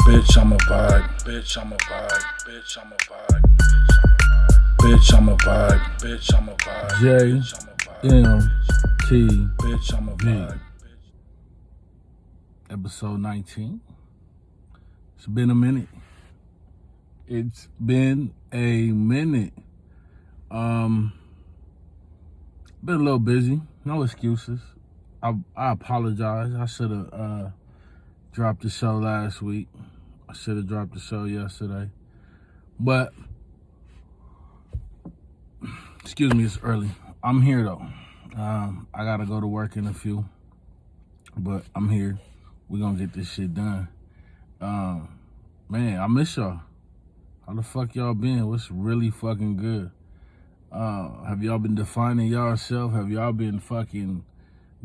Bitch, I'm a vibe. Bitch, I'm a vibe. Bitch, I'm a vibe. Bitch, I'm a vibe. Bitch, I'm a vibe. JMTV. Bitch, I'm a vibe. Episode 19. It's been a minute. It's been a minute. Been a little busy. No excuses. I apologize. I should have dropped the show last week. I should have dropped the show yesterday. But excuse me, it's early. I'm here though. I gotta go to work in a few, but I'm here. We're gonna get this shit done. Man, I miss y'all. How the fuck y'all been? What's really fucking good? Have y'all been defining yourself? Have y'all been fucking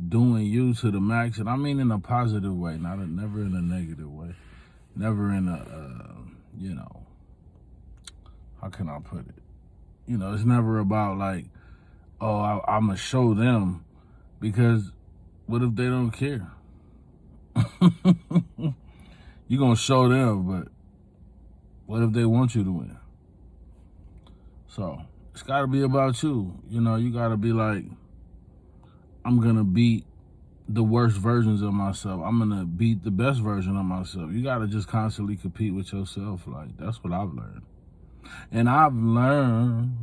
doing you to the max? And I mean in a positive way, never in a negative way. Never in a, how can I put it? It's never about like, oh, I'm going to show them, because what if they don't care? You're going to show them, but what if they want you to win? So it's got to be about you. You got to be like, I'm going to beat the worst versions of myself. I'm going to beat the best version of myself. You got to just constantly compete with yourself. Like, that's what I've learned. And I've learned,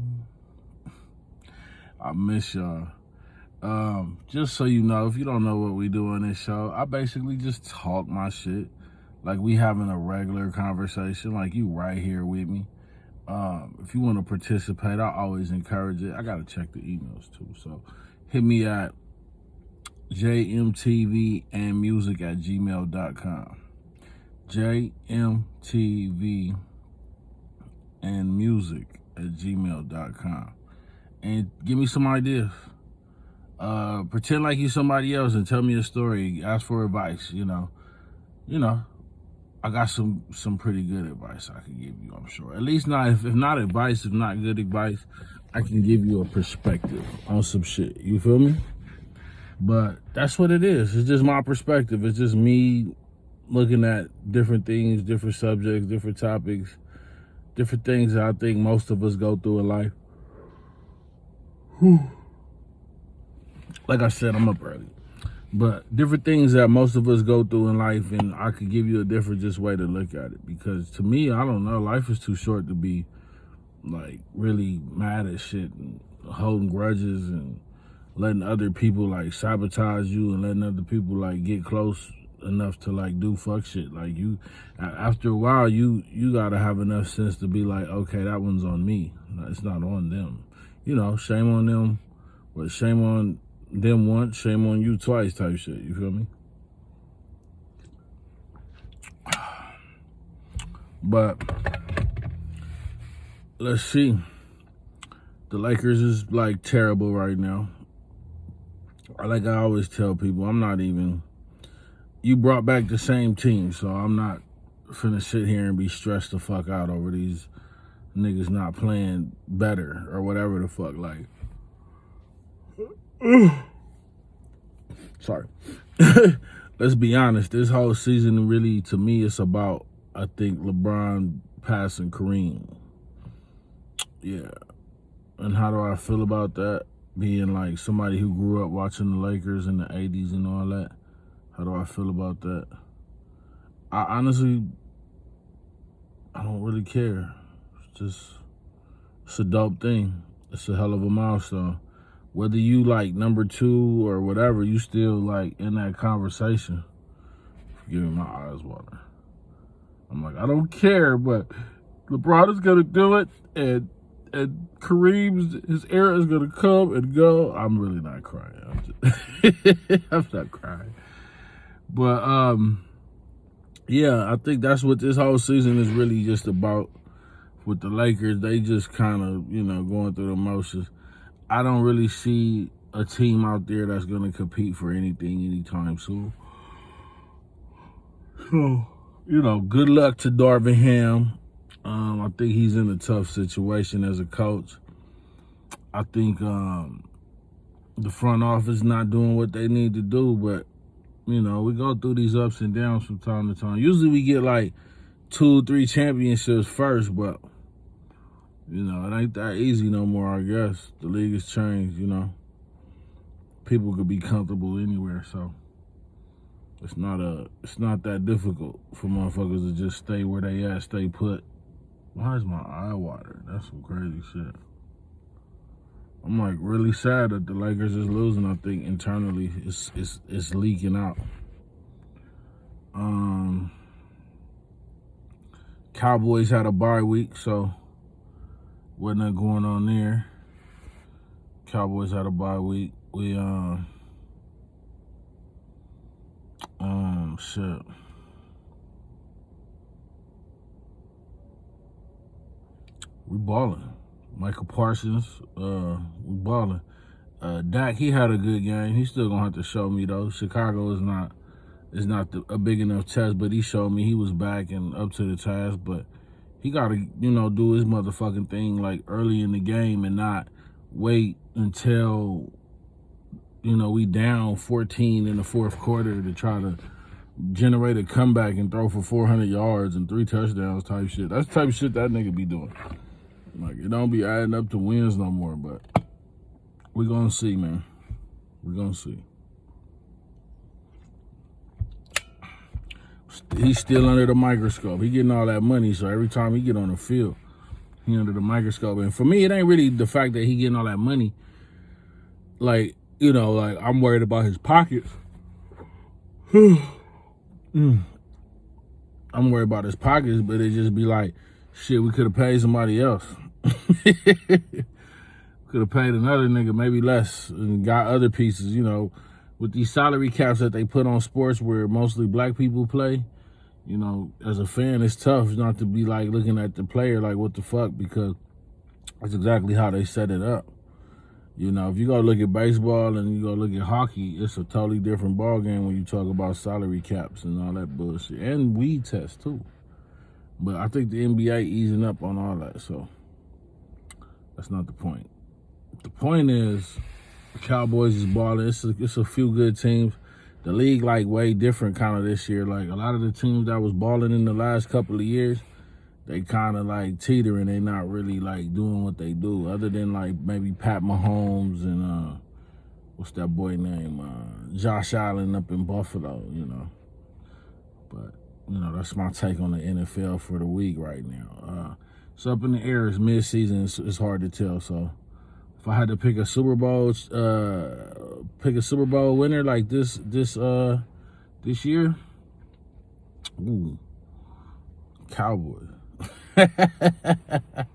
I miss y'all. Just so you know, if you don't know what we do on this show, I basically just talk my shit. Like we having a regular conversation, like you right here with me. If you want to participate, I always encourage it. I got to check the emails too. So hit me at Jmtvandmusic@gmail.com. Jmtvandmusic@gmail.com. And give me some ideas. Pretend like you're somebody else and tell me a story. Ask for advice, I got some pretty good advice I can give you, I'm sure. At least not, if not advice, if not good advice, I can give you a perspective on some shit. You feel me? But that's what it is. It's just my perspective. It's just me looking at different things, different subjects, different topics, different things that I think most of us go through in life. Like I said, I'm up early. But different things that most of us go through in life, and I could give you a different just way to look at it. Because to me, I don't know, life is too short to be like really mad at shit and holding grudges and letting other people like sabotage you and letting other people like get close enough to like do fuck shit. Like you, after a while, you gotta have enough sense to be like, okay, that one's on me. It's not on them. Shame on them, but shame on them once, shame on you twice type shit. You feel me? But let's see. The Lakers is like terrible right now. Like I always tell people, I'm not even, you brought back the same team, so I'm not finna sit here and be stressed the fuck out over these niggas not playing better or whatever the fuck. Like, sorry. Let's be honest, this whole season really, to me, it's about, I think, LeBron passing Kareem. Yeah. And how do I feel about that? Being like somebody who grew up watching the Lakers in the 80s and all that. How do I feel about that? I honestly, I don't really care. It's a dope thing. It's a hell of a milestone. Whether you like number 2 or whatever, you still like in that conversation. Forgive me, my eyes water. I'm like, I don't care, but LeBron is gonna do it, and his era is gonna come and go. I'm really not crying. I'm not crying. But yeah, I think that's what this whole season is really just about with the Lakers. They just kind of, going through the motions. I don't really see a team out there that's gonna compete for anything anytime soon. So, good luck to Darvin Ham. I think he's in a tough situation as a coach. I think the front office not doing what they need to do, but we go through these ups and downs from time to time. Usually we get like 2-3 championships first, but you know, it ain't that easy no more, I guess. The league has changed, you know. People could be comfortable anywhere, so it's not that difficult for motherfuckers to just stay where they at, stay put. Why is my eye watering? That's some crazy shit. I'm like really sad that the Lakers is losing. I think internally it's leaking out. Cowboys had a bye week, so wasn't that going on there. Cowboys had a bye week. We shit. We balling. Michael Parsons, we balling. Dak, he had a good game. He's still gonna have to show me though. Chicago is not a big enough test, but he showed me he was back and up to the task. But he gotta, you know, do his motherfucking thing like early in the game and not wait until, you know, we down 14 in the fourth quarter to try to generate a comeback and throw for 400 yards and 3 touchdowns type shit. That's the type of shit that nigga be doing. Like, it don't be adding up to wins no more, but we gonna see, man. We gonna see. He's still under the microscope. He getting all that money, so every time he get on the field, he under the microscope. And for me, it ain't really the fact that he getting all that money. Like, you know, like I'm worried about his pockets. I'm worried about his pockets, but it just be like, shit, we could have paid somebody else. Could have paid another nigga, maybe less, and got other pieces, you know. With these salary caps that they put on sports where mostly black people play, you know, as a fan, it's tough not to be like looking at the player like, what the fuck, because that's exactly how they set it up. You know, if you go look at baseball and you go look at hockey, it's a totally different ball game when you talk about salary caps and all that bullshit. And weed tests, too. But I think the NBA easing up on all that, so that's not the point. The point is, the Cowboys is balling. It's a few good teams. The league, like, way different kind of this year. Like, a lot of the teams that was balling in the last couple of years, they kind of, like, teetering. They not really, like, doing what they do. Other than, like, maybe Pat Mahomes and, what's that boy name? Josh Allen up in Buffalo, you know. But, you know, that's my take on the NFL for the week right now. It's up in the air. It's mid-season. It's hard to tell, so if I had to pick a Super Bowl winner like this year, ooh, Cowboys. That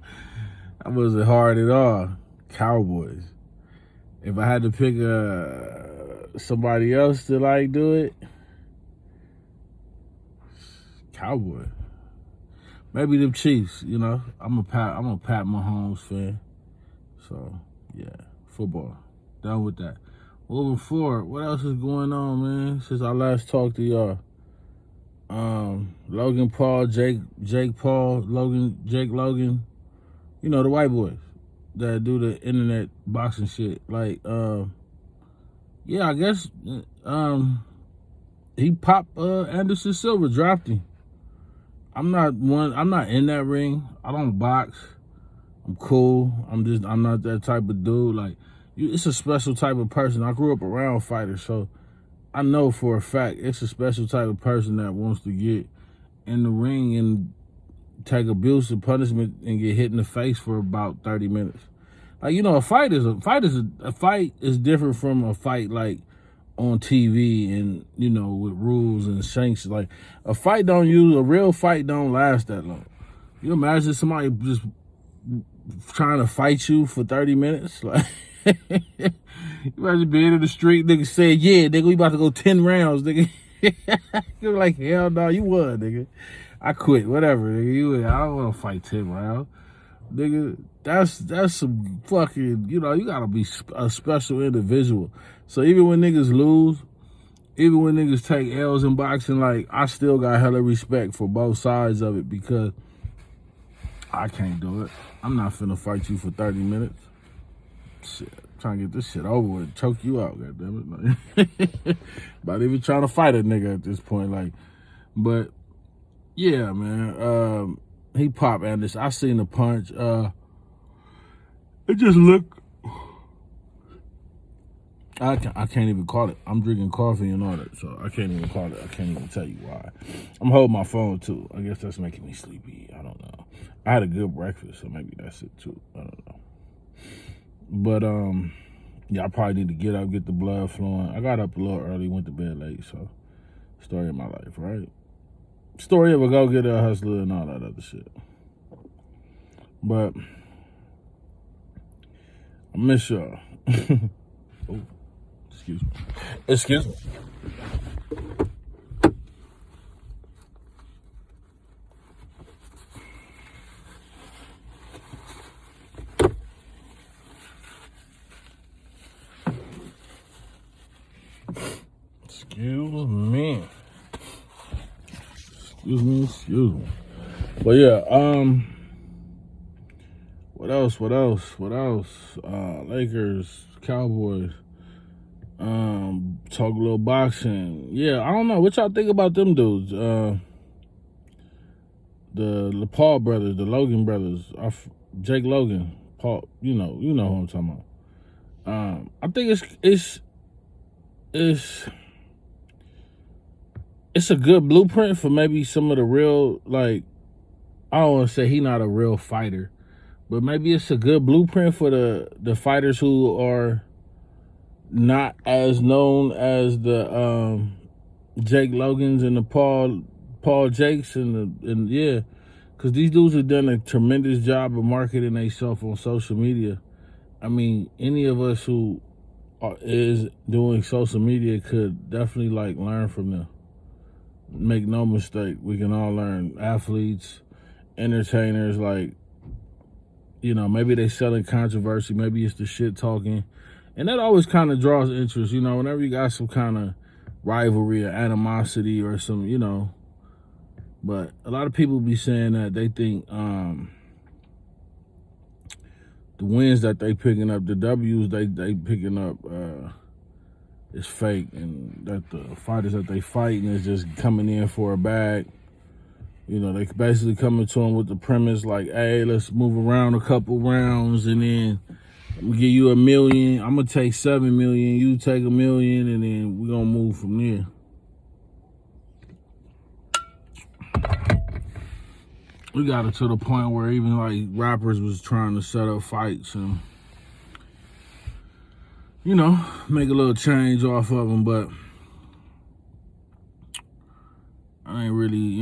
wasn't hard at all. Cowboys. If I had to pick somebody else to like do it, Cowboy. Maybe them Chiefs. You know, I'm a Pat Mahomes fan. So yeah, football. Done with that. Moving forward, what else is going on, man? Since I last talked to y'all, Logan Paul, Jake Logan. You know, the white boys that do the internet boxing shit. Like, yeah, I guess he popped Anderson Silva, dropped him. I'm not in that ring. I don't box. I'm cool. I'm not that type of dude. Like, it's a special type of person. I grew up around fighters, so I know for a fact it's a special type of person that wants to get in the ring and take abuse and punishment and get hit in the face for about 30 minutes. Like, you know, a fight is different from a fight like on TV and, you know, with rules and sanctions. Like, a real fight don't last that long. You imagine somebody just trying to fight you for 30 minutes? Like, you imagine being in the street, nigga saying, yeah, nigga, we about to go 10 rounds, nigga. You're like, hell no, you won, nigga. I quit, whatever, nigga. I don't want to fight 10 rounds. Nigga, that's some fucking, you know, you gotta be a special individual. So even when niggas lose, even when niggas take L's in boxing, like, I still got hella respect for both sides of it because I can't do it. I'm not finna fight you for 30 minutes. Shit, I'm trying to get this shit over with, choke you out, goddammit. Like, not even trying to fight a nigga at this point, like, but Yeah, man. He popped at this. I seen the punch. It just looked. I can't even call it. I'm drinking coffee and all that, so I can't even call it. I can't even tell you why. I'm holding my phone too. I guess that's making me sleepy. I don't know. I had a good breakfast, so maybe that's it too. I don't know. But yeah, I probably need to get up, get the blood flowing. I got up a little early, went to bed late, so story of my life, right? Story of a go-getter, hustler, and all that other shit. But I miss y'all. Oh, excuse me. Excuse me. Excuse me. Excuse me. But yeah, what else? Lakers, Cowboys. Talk a little boxing. Yeah, I don't know. What y'all think about them dudes? The Paul brothers, the Logan brothers, Jake Logan, Paul. You know who I'm talking about. I think it's a good blueprint for maybe some of the real, like, I don't want to say he not a real fighter, but maybe it's a good blueprint for the fighters who are not as known as the Jake Logans and the Paul Jakes and yeah, because these dudes have done a tremendous job of marketing themselves on social media. I mean, any of us who is doing social media could definitely like learn from them. Make no mistake, we can all learn. Athletes, entertainers, like, maybe they selling controversy, maybe it's the shit talking, and that always kind of draws interest. Whenever you got some kind of rivalry or animosity or some, but a lot of people be saying that they think the wins that they picking up, the W's they picking up, is fake, and that the fighters that they fighting is just coming in for a bag. They basically coming to them with the premise like, hey, let's move around a couple rounds, and then I'm gonna give you $1 million. I'm gonna take 7 million. You take $1 million, and then we're gonna move from there. We got it to the point where even like rappers was trying to set up fights and make a little change off of them, but I ain't really,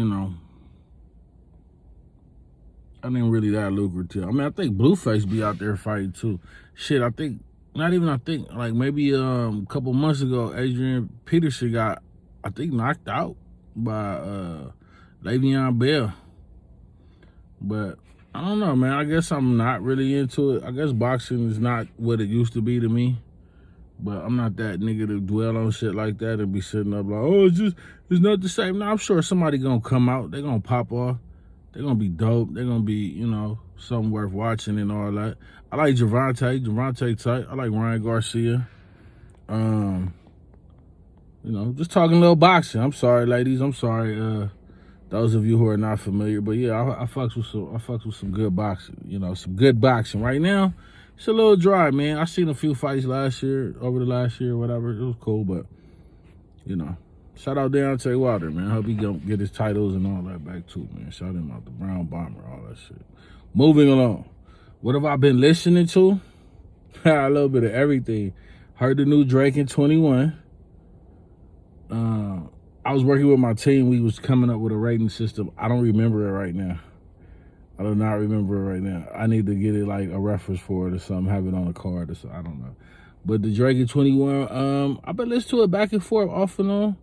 that lucrative. I mean, I think Blueface be out there fighting too. Shit, I think, like maybe a couple months ago, Adrian Peterson got, I think, knocked out by Le'Veon Bell. But I don't know, man. I guess I'm not really into it. I guess boxing is not what it used to be to me. But I'm not that nigga to dwell on shit like that and be sitting up like, oh, it's not the same. No, I'm sure somebody gonna come out. They gonna pop off. They're gonna be dope. They're gonna be, something worth watching and all that. I like Javante tight. I like Ryan Garcia. Just talking a little boxing. I'm sorry, ladies. I'm sorry. Those of you who are not familiar, but yeah, I fucks with some good boxing. Some good boxing. Right now, it's a little dry, man. I seen a few fights over the last year, whatever. It was cool, but shout out Deontay Wilder, man. I hope he get his titles and all that back too, man. Shout him out, the Brown Bomber, all that shit. Moving along. What have I been listening to? A little bit of everything. Heard the new Drake in 21. I was working with my team. We was coming up with a rating system. I don't remember it right now. I do not remember it right now. I need to get it like a reference for it or something, have it on a card or something. I don't know. But the Drake in 21, I've been listening to it back and forth, off and on.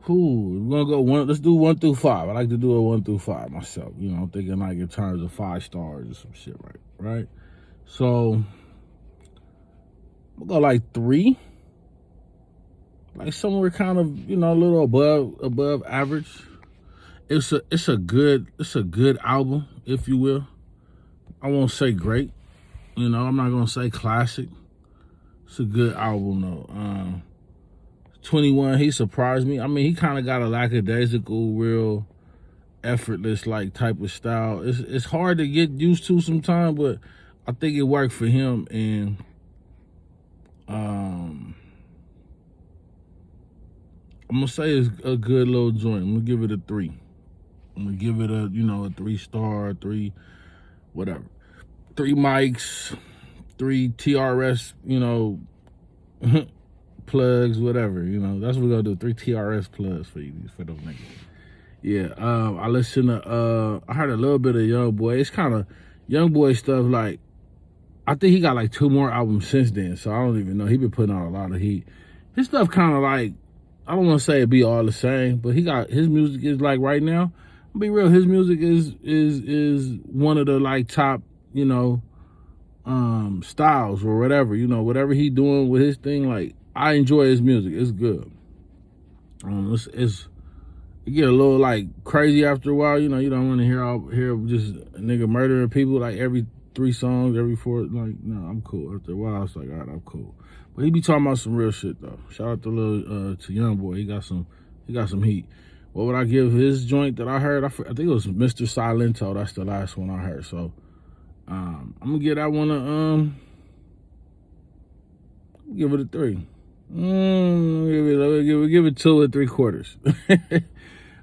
We're gonna go let's do 1 through 5. I like to do a 1 through 5 myself. I'm thinking like in terms of 5 stars or some shit, right? So we'll go like 3. Like somewhere kind of, a little above average. It's a good album, if you will. I won't say great. I'm not gonna say classic. It's a good album though. 21, he surprised me. I mean, he kind of got a lackadaisical, real effortless like type of style. It's hard to get used to sometimes, but I think it worked for him. And I'm gonna say it's a good little joint. I'm gonna give it a 3. I'm gonna give it a, you know, a 3-star, 3 whatever, 3 mics, 3 TRS, you know, plugs, whatever, you know. That's what we're gonna do. 3 TRS plugs for you, for those niggas. Yeah, I listened to, I heard a little bit of Young Boy. It's kind of Young Boy stuff. Like, I think he got like 2 more albums since then, so I don't even know. He been putting out a lot of heat. His stuff kind of like, I don't want to say it be all the same, but he got, his music is like right now, I'll be real, his music is one of the like top, you know, styles or whatever, you know, whatever he doing with his thing. Like, I enjoy his music. It's good. It get a little like crazy after a while, you know. You don't want to hear just a nigga murdering people like every 3 songs, every 4. Like, no, I'm cool. After a while, it's like, all right, I'm cool. But he be talking about some real shit though. Shout out to Young Boy. He got some heat. What would I give his joint that I heard? I think it was Mr. Silento. That's the last one I heard. So I'm gonna give that one give it a 3. Give it 2 3/4.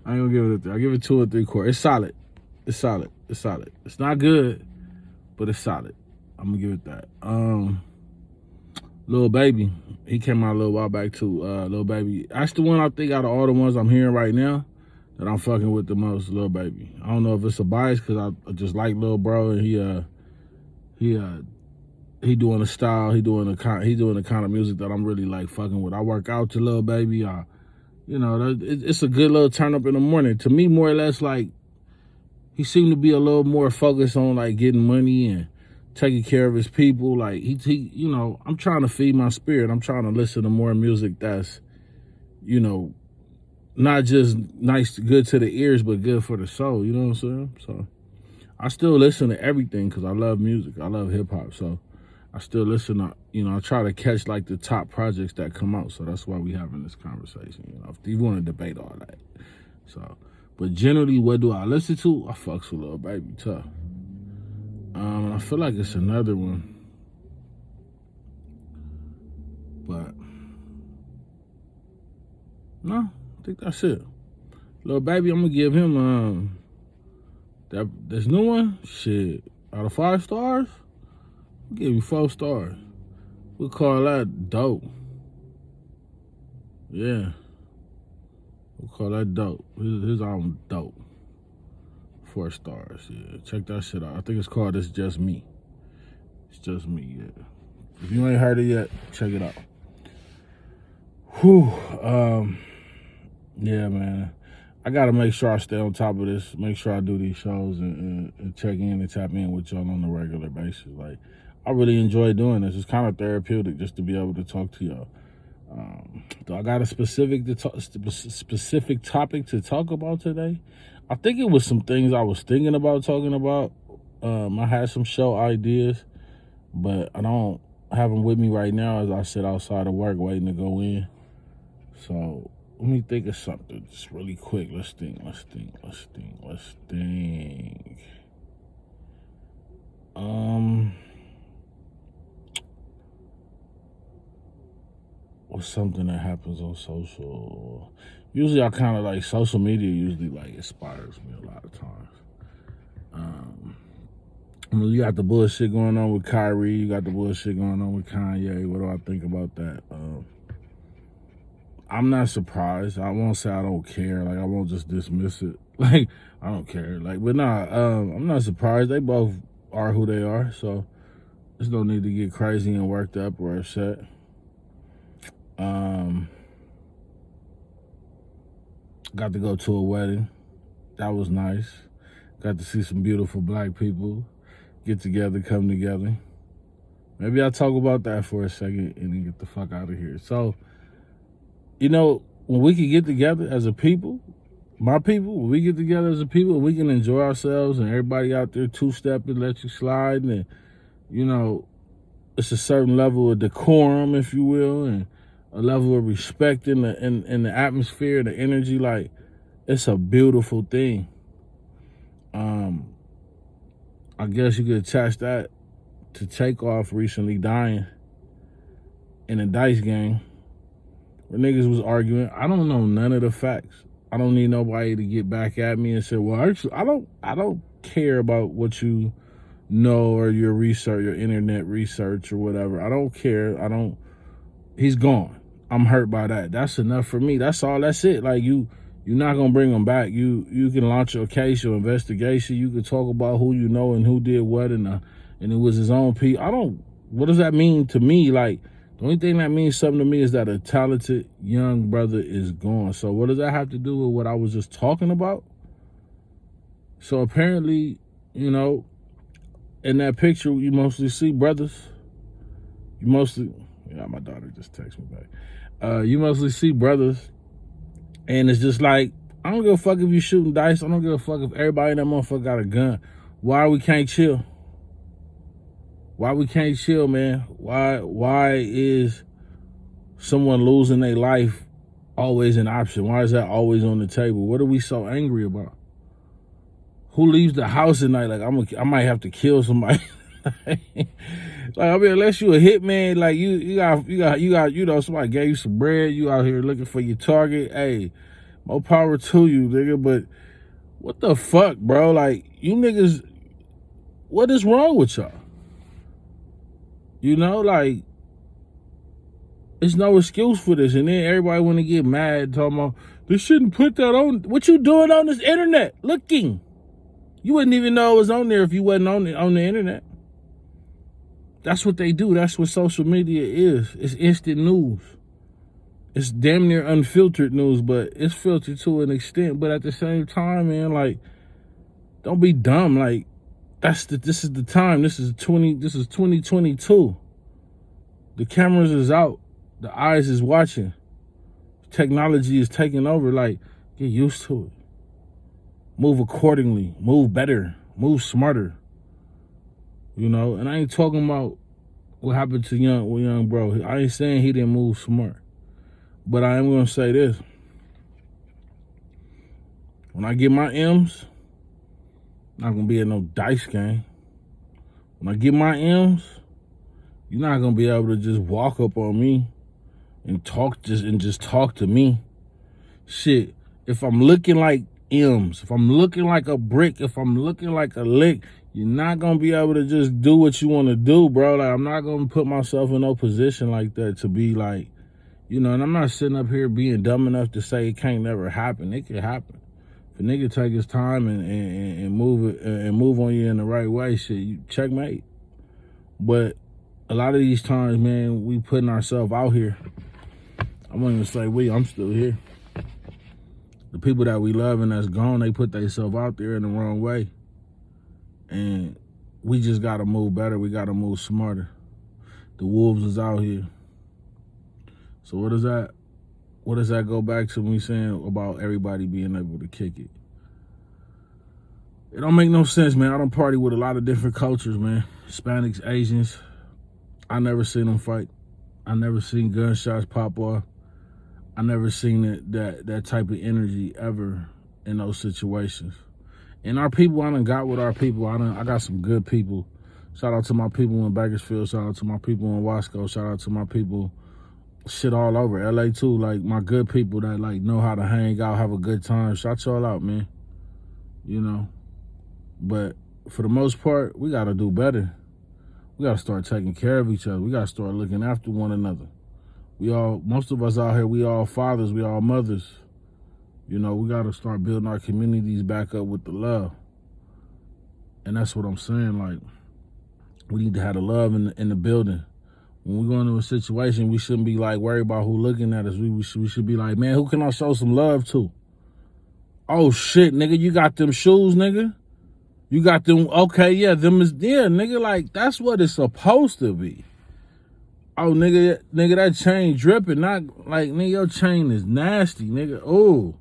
I ain't gonna give it a 3. I'll give it 2 3/4. It's solid. It's solid. It's solid. It's not good, but it's solid. I'm gonna give it that. Lil Baby, he came out a little while back too. Lil Baby, that's the one I think out of all the ones I'm hearing right now that I'm fucking with the most. Lil Baby. I don't know if it's a bias because I just like Lil Bro, and he doing a style, he doing the kind of music that I'm really like fucking with. I work out to Lil Baby. You know, it's a good little turn up in the morning. To me, more or less, like, he seemed to be a little more focused on like getting money and taking care of his people. Like, he you know, I'm trying to feed my spirit. I'm trying to listen to more music that's, you know, not just nice, good to the ears, but good for the soul. You know what I'm saying? So I still listen to everything because I love music. I love hip hop. So I still listen to, you know, I try to catch like the top projects that come out. So that's why we having this conversation. You know, if you want to debate all that. So, but generally, what do I listen to? I fucks with Lil Baby, tough. I feel like it's another one, but no, I think that's it. Lil Baby, I'm gonna give him this new one. Shit, out of 5 stars, I'll give you 4 stars. We'll call that dope. Yeah, we'll call that dope. His album dope. 4 stars. Yeah, check that shit out. I think it's called It's Just Me. It's Just Me. Yeah. If you ain't heard it yet, check it out. Whew. Yeah, man. I gotta make sure I stay on top of this. Make sure I do these shows and check in and tap in with y'all on a regular basis. Like, I really enjoy doing this. It's kind of therapeutic just to be able to talk to y'all. Do I got a specific topic to talk about today? I think it was some things I was thinking about talking about. I had some show ideas, but I don't have them with me right now as I sit outside of work waiting to go in. So let me think of something just really quick. Let's think. What's something that happens on social? Usually I kind of like, social media usually like inspires me a lot of times. I mean, you got the bullshit going on with Kyrie. You got the bullshit going on with Kanye. What do I think about that? I'm not surprised. I won't say I don't care. Like, I won't just dismiss it. Like, I don't care. Like, but nah, I'm not surprised. They both are who they are. So there's no need to get crazy and worked up or upset. Got to go to a wedding. That was nice. Got to see some beautiful black people get together, come together. Maybe I'll talk about that for a second and then get the fuck out of here. So, you know, when we can get together as a people, my people, when we get together as a people, we can enjoy ourselves and everybody out there two-stepping, let you slide, and, you know, it's a certain level of decorum, if you will, and a level of respect in the atmosphere, the energy. Like, it's a beautiful thing. I guess you could attach that to Takeoff recently dying in a dice game where niggas was arguing. I don't know none of the facts. I don't need nobody to get back at me and say, well, actually, I don't care about what you know or your research, your internet research or whatever. I don't care. He's gone. I'm hurt by that. That's enough for me. That's all. That's it. Like, you're not gonna bring him back. You can launch your case, your investigation. You can talk about who you know and who did what, and it was his own piece. What does that mean to me? Like, the only thing that means something to me is that a talented young brother is gone. So what does that have to do with what I was just talking about? So apparently, you know, in that picture, you mostly see brothers. My daughter just texted me back. You mostly see brothers, and it's just like, I don't give a fuck if you shooting dice. I don't give a fuck if everybody in that motherfucker got a gun. Why we can't chill? Why we can't chill, man? Why is someone losing their life always an option? Why is that always on the table? What are we so angry about? Who leaves the house at night like, I might have to kill somebody? Like, I mean, unless you a hitman, like you got, you know, somebody gave you some bread, you out here looking for your target. Hey, more power to you, nigga. But what the fuck, bro? Like, you niggas, what is wrong with y'all? You know, like, there's no excuse for this. And then everybody want to get mad, talking about, they shouldn't put that on. What you doing on this internet? Looking. You wouldn't even know it was on there if you wasn't on the internet. That's what they do. That's what social media is. It's instant news. It's damn near unfiltered news, but it's filtered to an extent. But at the same time, man, like, don't be dumb. Like, this is the time. This is 2022. The cameras is out. The eyes is watching. Technology is taking over. Like, get used to it. Move accordingly. Move better. Move smarter. You know, and I ain't talking about what happened to young bro. I ain't saying he didn't move smart. But I am gonna say this. When I get my M's, not gonna be at no dice game. When I get my M's, you're not gonna be able to just walk up on me and just talk to me. Shit, if I'm looking like M's, if I'm looking like a brick, if I'm looking like a lick, you're not gonna be able to just do what you want to do, bro. Like, I'm not gonna put myself in no position like that to be like, you know, and I'm not sitting up here being dumb enough to say it can't never happen. It can happen. If a nigga take his time and move on you in the right way, shit, you checkmate. But a lot of these times, man, we putting ourselves out here. I won't even say I'm still here. The people that we love and that's gone, they put themselves out there in the wrong way. And we just got to move better. We got to move smarter. The wolves is out here. So what does that go back to when we saying about everybody being able to kick it? It don't make no sense, man. I don't party with a lot of different cultures, man. Hispanics, Asians. I never seen them fight. I never seen gunshots pop off. I never seen that type of energy ever in those situations. And our people, I done got with our people. I got some good people. Shout out to my people in Bakersfield. Shout out to my people in Wasco. Shout out to my people shit all over. LA too. Like, my good people that like know how to hang out, have a good time. Shout y'all out, man. You know. But for the most part, we gotta do better. We gotta start taking care of each other. We gotta start looking after one another. Most of us out here, we all fathers, we all mothers. You know, we gotta start building our communities back up with the love. And that's what I'm saying. Like, we need to have the love in the building. When we go into a situation, we shouldn't be like worried about who looking at us. We should be like, man, who can I show some love to? Oh shit, nigga, you got them shoes, nigga? You got them, okay, yeah, nigga, like, that's what it's supposed to be. Oh, nigga, that chain dripping, not like, nigga, your chain is nasty, nigga. Oh,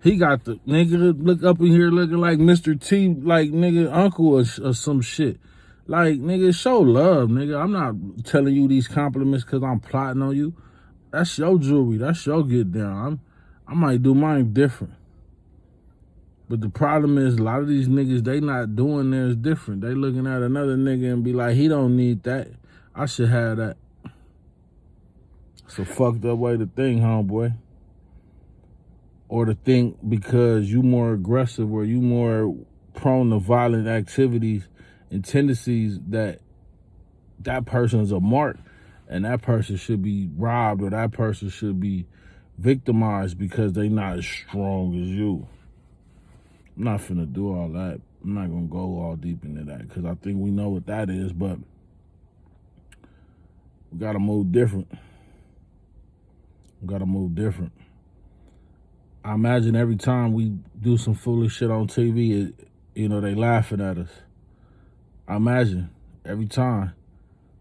he got the, nigga, look up in here looking like Mr. T, like, nigga, uncle or some shit. Like, nigga, show love, nigga. I'm not telling you these compliments because I'm plotting on you. That's your jewelry. That's your get down. I might do mine different. But the problem is a lot of these niggas, they not doing theirs different. They looking at another nigga and be like, he don't need that. I should have that. It's a fucked up way to think, homeboy. Or to think because you more aggressive or you more prone to violent activities and tendencies that person is a mark and that person should be robbed or that person should be victimized because they not as strong as you. I'm not finna do all that. I'm not gonna go all deep into that because I think we know what that is, but we gotta move different. I imagine every time we do some foolish shit on TV, they laughing at us. I imagine every time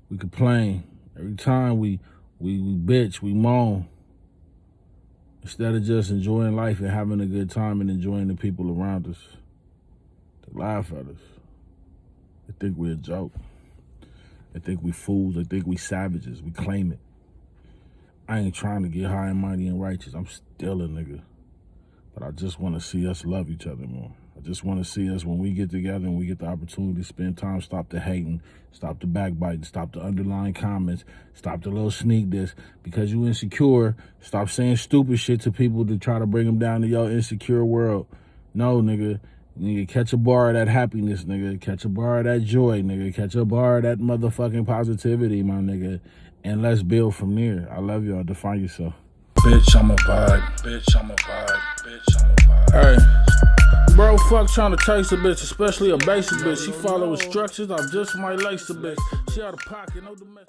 we complain, every time we bitch, we moan, instead of just enjoying life and having a good time and enjoying the people around us, they laugh at us. They think we're a joke. They think we fools. They think we savages. We claim it. I ain't trying to get high and mighty and righteous. I'm still a nigga. But I just want to see us love each other more. I just want to see us, when we get together and we get the opportunity to spend time, stop the hating, stop the backbiting, stop the underlying comments, stop the little sneak diss. Because you insecure, stop saying stupid shit to people to try to bring them down to your insecure world. No, nigga. Nigga, catch a bar of that happiness, nigga. Catch a bar of that joy, nigga. Catch a bar of that motherfucking positivity, my nigga. And let's build from there. I love y'all. Define yourself. Bitch, I'm a vibe. Bitch, I'm a vibe. Bitch, I'm a vibe. Hey, bro, fuck trying to chase a bitch, especially a basic bitch. She follow instructions. I just might lace a bitch. She out of pocket, no domestic.